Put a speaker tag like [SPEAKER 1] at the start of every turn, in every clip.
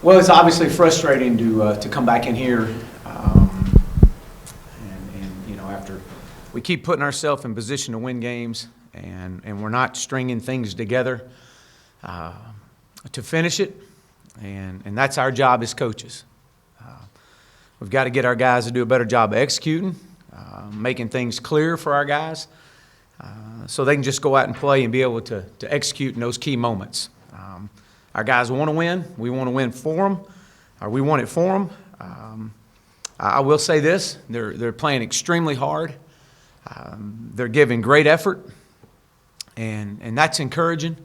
[SPEAKER 1] Well, it's obviously frustrating to come back in here, after we keep putting ourselves in position to win games, and we're not stringing things together to finish it, and that's our job as coaches. We've got to get our guys to do a better job of executing, making things clear for our guys, so they can just go out and play and be able to execute in those key moments. Our guys want to win. We want to win for them, or we want it for them. I will say this: they're playing extremely hard. They're giving great effort, and that's encouraging.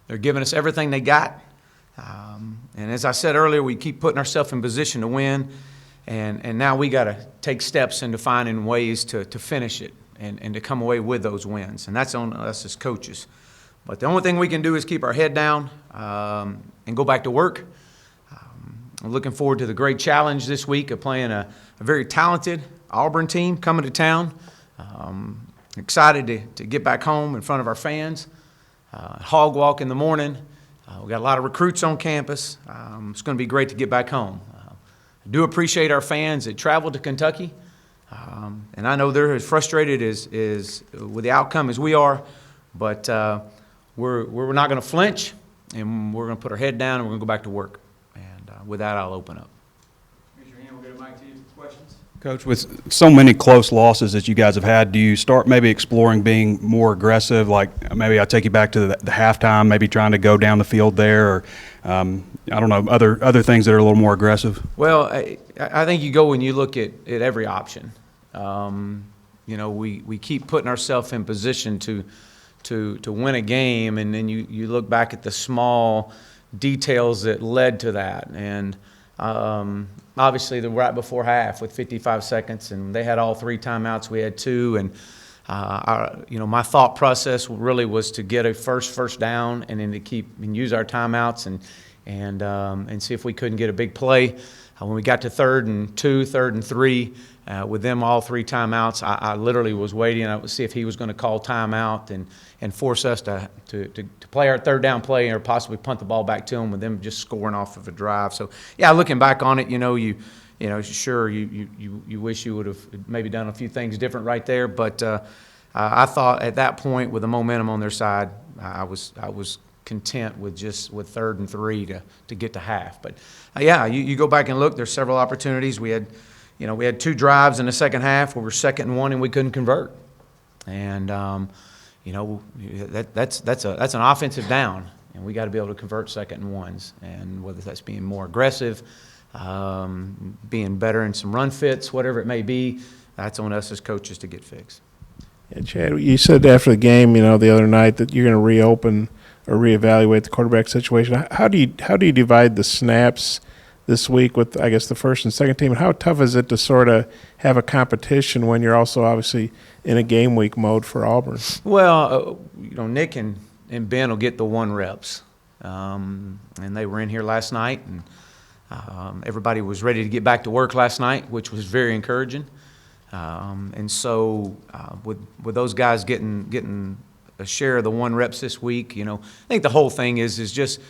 [SPEAKER 1] They're giving us everything they got. And as I said earlier, we keep putting ourselves in position to win, and now we got to take steps into finding ways to finish it and to come away with those wins. And that's on us as coaches. But the only thing we can do is keep our head down and go back to work. I'm looking forward to the great challenge this week of playing a very talented Auburn team coming to town. Excited to get back home in front of our fans. Hog walk in the morning. We got a lot of recruits on campus. It's going to be great to get back home. I do appreciate our fans that traveled to Kentucky. And I know they're as frustrated as with the outcome as we are. But we're not going to flinch, and we're going to put our head down, and we're going to go back to work. And with that, I'll open up.
[SPEAKER 2] Raise your hand. We'll get a mic to you for questions.
[SPEAKER 3] Coach, with so many close losses that you guys have had, do you start maybe exploring being more aggressive? Like maybe I take you back to the halftime, maybe trying to go down the field there, or I don't know, other things that are a little more aggressive?
[SPEAKER 1] Well, I think you go and you look at every option. We keep putting ourselves in position to win a game, and then you look back at the small details that led to that. And obviously, the right before half with 55 seconds, and they had all 3 timeouts. We had 2, and my thought process really was to get a first down, and then to keep and use our timeouts and see if we couldn't get a big play. When we got to 3rd and 2, 3rd and 3, with them all 3 timeouts, I literally was waiting to see if he was going to call timeout and force us to play our 3rd down play or possibly punt the ball back to him with them just scoring off of a drive. So, yeah, looking back on it, sure you wish you would have maybe done a few things different right there. But I thought at that point, with the momentum on their side, I was content with 3rd and 3 to get to half. But you go back and look. There's several opportunities. We had 2 drives in the second half where we're 2nd and 1 and we couldn't convert. And that's an offensive down, and we got to be able to convert 2nd and 1s. And whether that's being more aggressive, being better in some run fits, whatever it may be, that's on us as coaches to get fixed.
[SPEAKER 4] Yeah, Chad, you said after the game, the other night that you're going to reopen or reevaluate the quarterback situation. How do you divide the snaps this week with, I guess, the first and second team? And how tough is it to sort of have a competition when you're also obviously in a game week mode for Auburn?
[SPEAKER 1] Well, Nick and Ben will get the 1 reps. And they were in here last night, and everybody was ready to get back to work last night, which was very encouraging. And so with those guys getting a share of the 1 reps this week, I think the whole thing is just,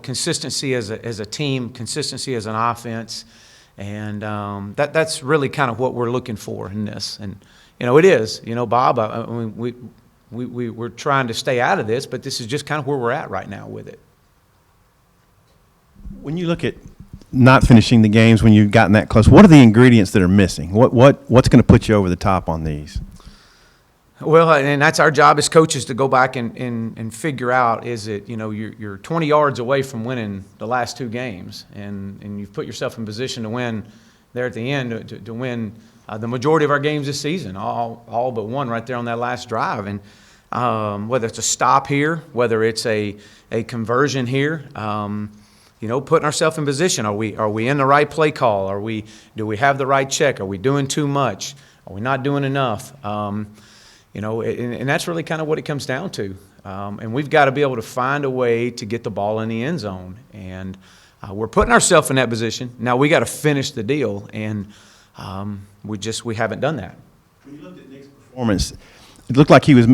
[SPEAKER 1] consistency as a team, consistency as an offense. And that's really kind of what we're looking for in this. And, it is, Bob, I mean, we're trying to stay out of this, but this is just kind of where we're at right now with it.
[SPEAKER 5] When you look at not finishing the games when you've gotten that close, what are the ingredients that are missing? What's going to put you over the top on these?
[SPEAKER 1] Well, and that's our job as coaches to go back and figure out, is it, you're 20 yards away from winning the last 2 games, and you've put yourself in position to win there at the end, to win the majority of our games this season, all but 1 right there on that last drive. And whether it's a stop here, whether it's a conversion here, putting ourselves in position. Are we in the right play call? Do we have the right check? Are we doing too much? Are we not doing enough? And that's really kind of what it comes down to. And we've got to be able to find a way to get the ball in the end zone. And we're putting ourselves in that position. Now we got to finish the deal, and we haven't done that.
[SPEAKER 5] When you looked at Nick's performance, it looked like he was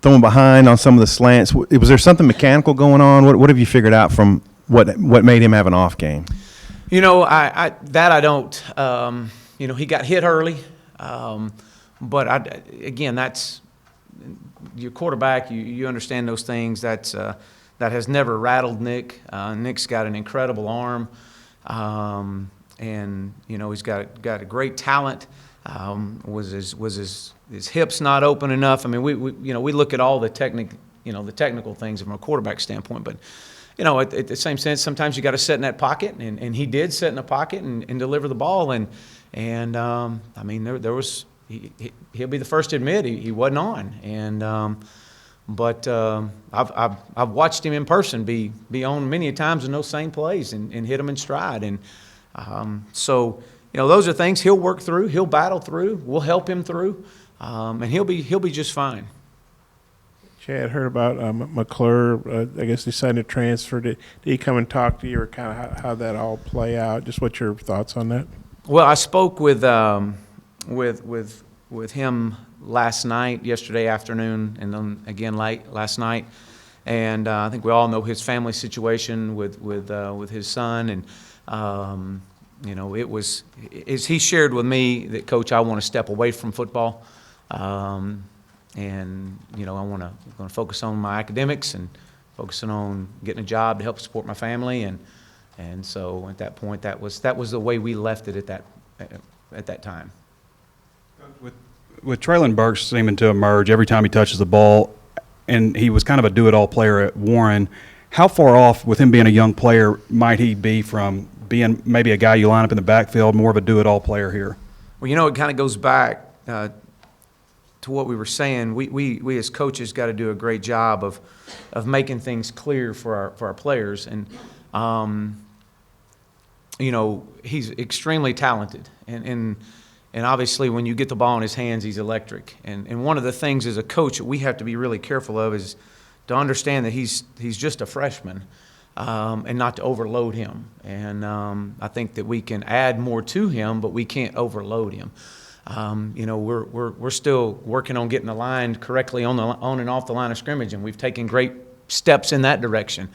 [SPEAKER 5] throwing behind on some of the slants. Was there something mechanical going on? What have you figured out from what made him have an off game?
[SPEAKER 1] You know, I don't. You know, he got hit early, but again, that's your quarterback. You understand those things. That has never rattled Nick. Nick's got an incredible arm, and you know he's got a great talent. Was his hips not open enough? I mean, we look at all the technical things from a quarterback standpoint, but you know, at the same sense, sometimes you got to sit in that pocket, and he did sit in the pocket and deliver the ball, and I mean, there was he'll be the first to admit he wasn't on, and but I've watched him in person be on many times in those same plays and hit him in stride, and so you know those are things he'll work through, he'll battle through, we'll help him through, and he'll be just fine.
[SPEAKER 4] Chad, heard about McClure, I guess, deciding to transfer. Did he come and talk to you, or kind of how that all play out? Just what's your thoughts on that?
[SPEAKER 1] Well, I spoke with him yesterday afternoon, and then again late last night, and I think we all know his family situation with his son, and you know, it was as he shared with me that, Coach, I want to step away from football. And you know, I'm going to focus on my academics and focusing on getting a job to help support my family, and so at that point, that was the way we left it at that time.
[SPEAKER 3] With Traylon Burks seeming to emerge every time he touches the ball, and he was kind of a do-it-all player at Warren, how far off, with him being a young player, might he be from being maybe a guy you line up in the backfield, more of a do-it-all player here?
[SPEAKER 1] Well, you know, it kind of goes back to what we were saying. We as coaches got to do a great job of making things clear for our players, and you know, he's extremely talented, and obviously when you get the ball in his hands, he's electric. And one of the things as a coach that we have to be really careful of is to understand that he's just a freshman, and not to overload him. And I think that we can add more to him, but we can't overload him. You know, we're still working on getting aligned correctly on and off the line of scrimmage, and we've taken great steps in that direction.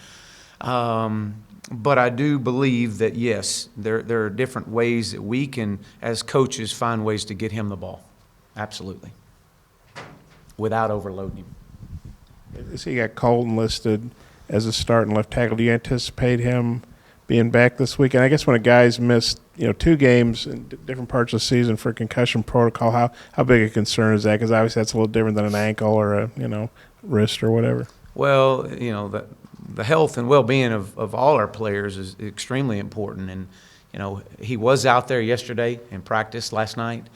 [SPEAKER 1] But I do believe that, yes, there are different ways that we can, as coaches, find ways to get him the ball. Absolutely. Without overloading him.
[SPEAKER 4] So you got Colton listed as a starting left tackle. Do you anticipate him being back this week? And I guess when a guy's missed, you know, 2 games in different parts of the season for concussion protocol, how big a concern is that? Because obviously that's a little different than an ankle or a, you know, wrist or whatever.
[SPEAKER 1] Well, you know, the health and well-being of all our players is extremely important. And, you know, he was out there yesterday in practice last night.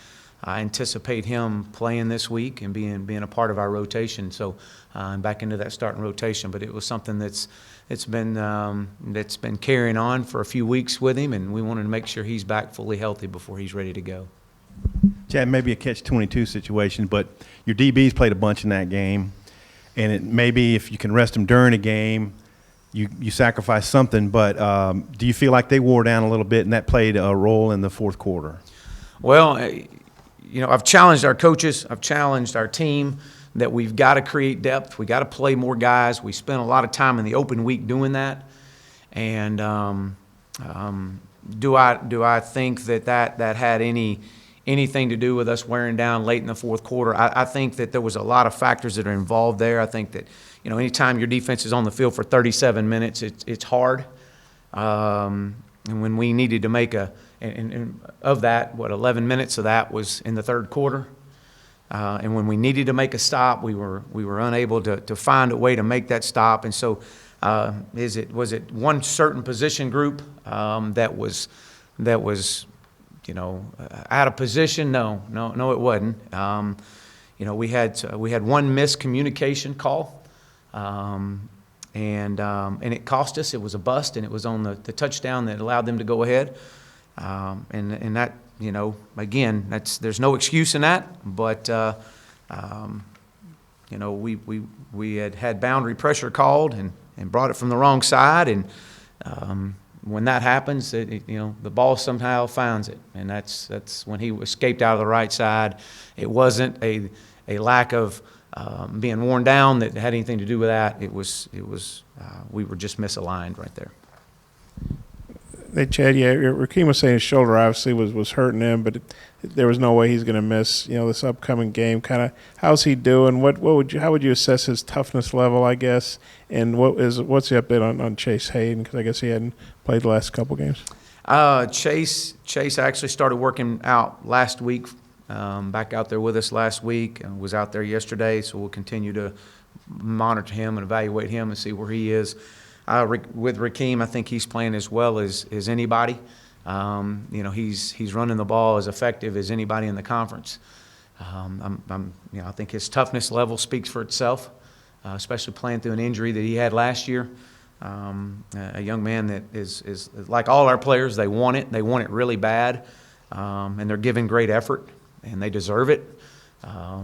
[SPEAKER 1] I anticipate him playing this week and being a part of our rotation. So I'm back into that starting rotation. But it was something that's been carrying on for a few weeks with him, and we wanted to make sure he's back fully healthy before he's ready to go.
[SPEAKER 5] Chad, maybe a catch-22 situation, but your DBs played a bunch in that game, and it maybe if you can rest them during a game, you sacrifice something. But do you feel like they wore down a little bit, and that played a role in the fourth quarter?
[SPEAKER 1] Well, you know, I've challenged our coaches, I've challenged our team that we've got to create depth, we got to play more guys. We spent a lot of time in the open week doing that, and do I think that had anything to do with us wearing down late in the fourth quarter? I think that there was a lot of factors that are involved there. I think that, you know, anytime your defense is on the field for 37 minutes, it's hard. And when we needed to make and of that, 11 minutes of that was in the third quarter. And when we needed to make a stop, we were unable to find a way to make that stop. And so, was it one certain position group that was you know, out of position? No, it wasn't. You know, we had one miscommunication call, and it cost us. It was a bust, and it was on the touchdown that allowed them to go ahead. And that, you know, again, there's no excuse in that, but you know, we had boundary pressure called and brought it from the wrong side, and when that happens, you know, the ball somehow finds it, and that's when he escaped out of the right side. It wasn't a lack of being worn down that had anything to do with that. We were just misaligned right there.
[SPEAKER 4] Hey, Chad, yeah, Rakeem was saying his shoulder obviously was hurting him, but there was no way he's going to miss, this upcoming game. Kind of, how's he doing? How would you assess his toughness level, I guess? And what's the update on Chase Hayden? Because I guess he hadn't played the last couple games.
[SPEAKER 1] Chase actually started working out last week, back out there with us last week, and was out there yesterday, so we'll continue to monitor him and evaluate him and see where he is. With Rakeem, I think he's playing as well as anybody. He's running the ball as effective as anybody in the conference. I think his toughness level speaks for itself, especially playing through an injury that he had last year. A young man that is like all our players. They want it. They want it really bad, and they're giving great effort, and they deserve it. Our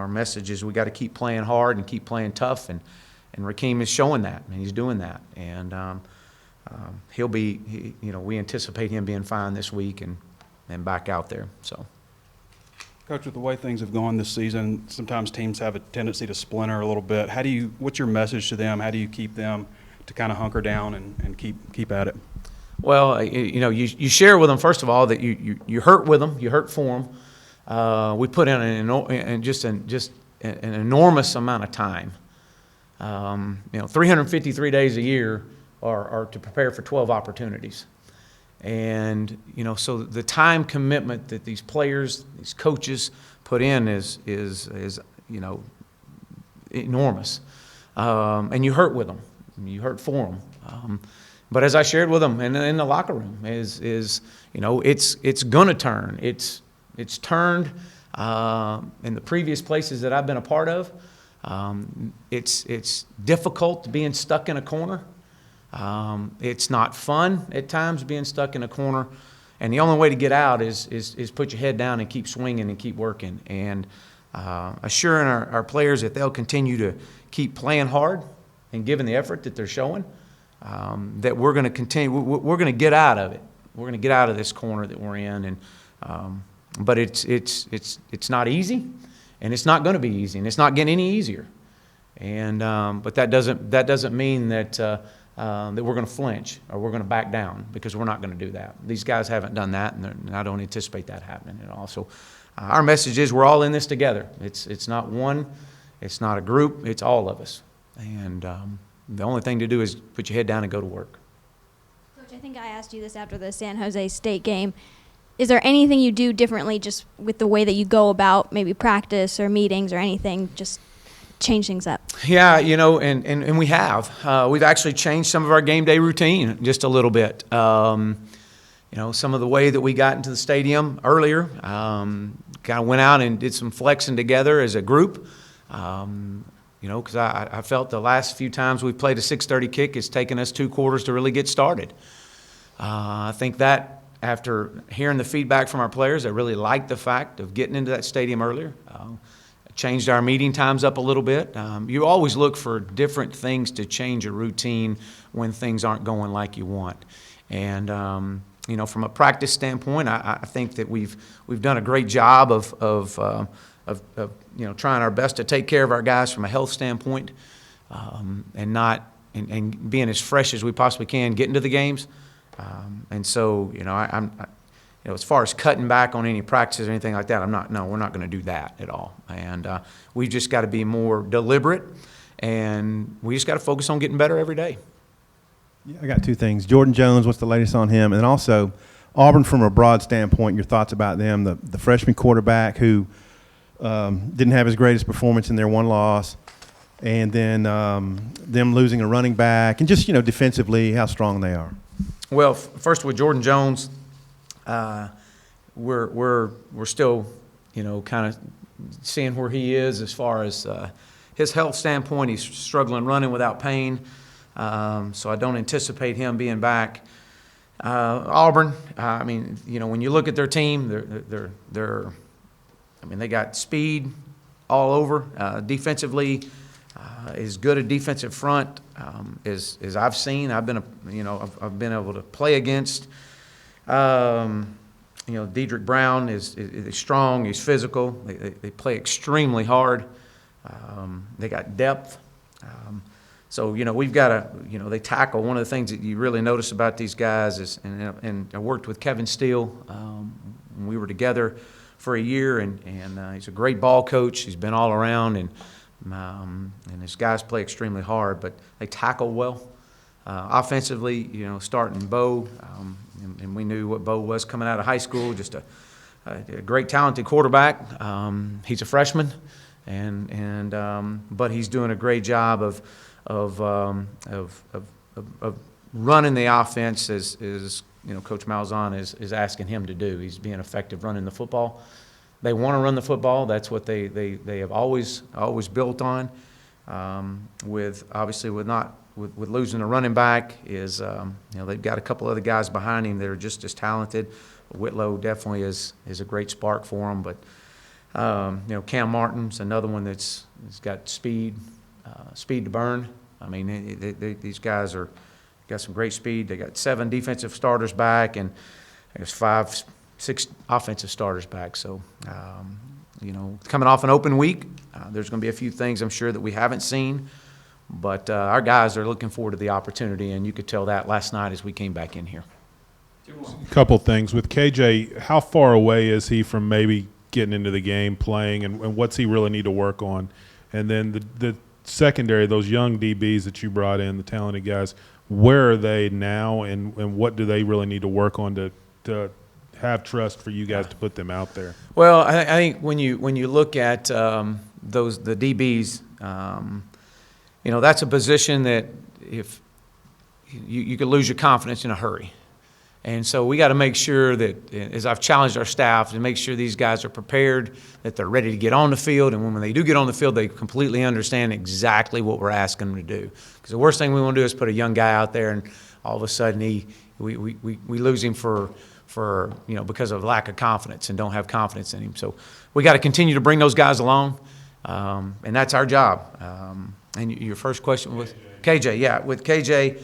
[SPEAKER 1] message is we got to keep playing hard and keep playing tough, and Rakeem is showing that, and he's doing that. And we anticipate him being fine this week and back out there. So.
[SPEAKER 3] Coach, with the way things have gone this season, sometimes teams have a tendency to splinter a little bit. What's your message to them? How do you keep them to kind of hunker down and keep at it?
[SPEAKER 1] Well, you share with them, first of all, that you hurt with them, you hurt for them. We put in an enormous amount of time. 353 days a year are to prepare for 12 opportunities. And, so the time commitment that these players, these coaches put in is enormous. And you hurt with them. You hurt for them. But as I shared with them in the locker room it's going to turn. It's turned in the previous places that I've been a part of. It's difficult being stuck in a corner. It's not fun at times being stuck in a corner, and the only way to get out is put your head down and keep swinging and keep working, and assuring our players that they'll continue to keep playing hard and giving the effort that they're showing. That we're going to continue. We're going to get out of it. We're going to get out of this corner that we're in, and but it's not easy. And it's not going to be easy, and it's not getting any easier. And but that doesn't mean that we're going to flinch or we're going to back down, because we're not going to do that. These guys haven't done that, and I don't anticipate that happening at all. So our message is we're all in this together. It's not one, it's not a group, it's all of us. And the only thing to do is put your head down and go to work.
[SPEAKER 6] Coach, I think I asked you this after the San Jose State game. Is there anything you do differently just with the way that you go about maybe practice or meetings or anything, just change things up?
[SPEAKER 1] Yeah, and we have. We've actually changed some of our game day routine just a little bit. Some of the way that we got into the stadium earlier, kind of went out and did some flexing together as a group. Because I felt the last few times we've played a 6:30 kick, it's taken us 2 quarters to really get started. I think that, after hearing the feedback from our players, I really liked the fact of getting into that stadium earlier. Changed our meeting times up a little bit. You always look for different things to change a routine when things aren't going like you want. And from a practice standpoint, I think that we've done a great job of trying our best to take care of our guys from a health standpoint, and being as fresh as we possibly can getting to the games. And so, as far as cutting back on any practices or anything like that, we're not going to do that at all. And we've just got to be more deliberate, and we just got to focus on getting better every day.
[SPEAKER 5] Yeah, I got 2 things. Jordan Jones, what's the latest on him? And also, Auburn, from a broad standpoint, your thoughts about them, the freshman quarterback who didn't have his greatest performance in their one loss, and then them losing a running back, and just, defensively, how strong they are.
[SPEAKER 1] Well, first with Jordan Jones, we're still, kind of seeing where he is as far as his health standpoint. He's struggling running without pain, so I don't anticipate him being back. Auburn, when you look at their team, they got speed all over. Defensively, as good a defensive front as I've seen. I've been able to play against. Dedrick Brown is strong, he's physical, they play extremely hard, they got depth. So, we've got to, they tackle. One of the things that you really notice about these guys is, and I worked with Kevin Steele when we were together for a year, and he's a great ball coach. He's been all around, and his guys play extremely hard, but they tackle well. Offensively, starting Bo, and we knew what Bo was coming out of high school, just a great talented quarterback. He's a freshman, but he's doing a great job of running the offense as Coach Malzahn is asking him to do. He's being effective running the football. They want to run the football. That's what they have always built on. With losing a running back is they've got a couple other guys behind him that are just as talented. Whitlow definitely is a great spark for them, but Cam Martin's another one that's got speed to burn. I mean, these guys got some great speed. They got 7 defensive starters back, and I guess 5, 6 offensive starters back. So, coming off an open week, there's going to be a few things I'm sure that we haven't seen, but our guys are looking forward to the opportunity, and you could tell that last night as we came back in here.
[SPEAKER 7] A couple things. With KJ, how far away is he from maybe getting into the game, playing, and what's he really need to work on? And then the secondary, those young DBs that you brought in, the talented guys, where are they now, and what do they really need to work on to have trust for you guys to put them out there?
[SPEAKER 1] Well, I think when you look at the DBs, that's a position that if you could lose your confidence in a hurry. And so we got to make sure that, as I've challenged our staff, to make sure these guys are prepared, that they're ready to get on the field, and when they do get on the field, they completely understand exactly what we're asking them to do. Because the worst thing we want to do is put a young guy out there, and all of a sudden we lose him for because of lack of confidence and don't have confidence in him. So we got to continue to bring those guys along, and that's our job. And your first question was KJ. Yeah, with KJ,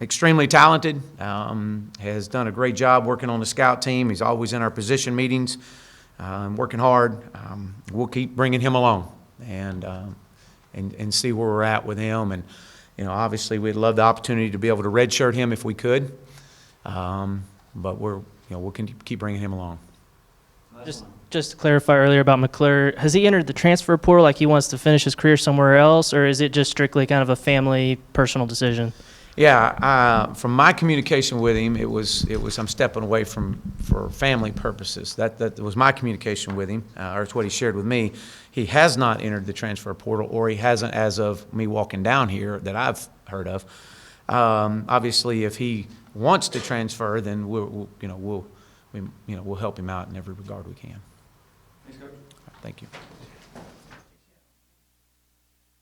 [SPEAKER 1] extremely talented, has done a great job working on the scout team. He's always in our position meetings, working hard. We'll keep bringing him along and see where we're at with him. And, obviously we'd love the opportunity to be able to redshirt him if we could. But we'll keep bringing him along.
[SPEAKER 8] Just to clarify earlier about McClure, has he entered the transfer portal like he wants to finish his career somewhere else, or is it just strictly kind of a family, personal decision?
[SPEAKER 1] Yeah, from my communication with him, it was I'm stepping away for family purposes. That was my communication with him, or it's what he shared with me. He has not entered the transfer portal, or he hasn't as of me walking down here that I've heard of. Obviously, if he wants to transfer, then we'll help him out in every regard we can.
[SPEAKER 2] Thanks, Coach.
[SPEAKER 1] Thank you.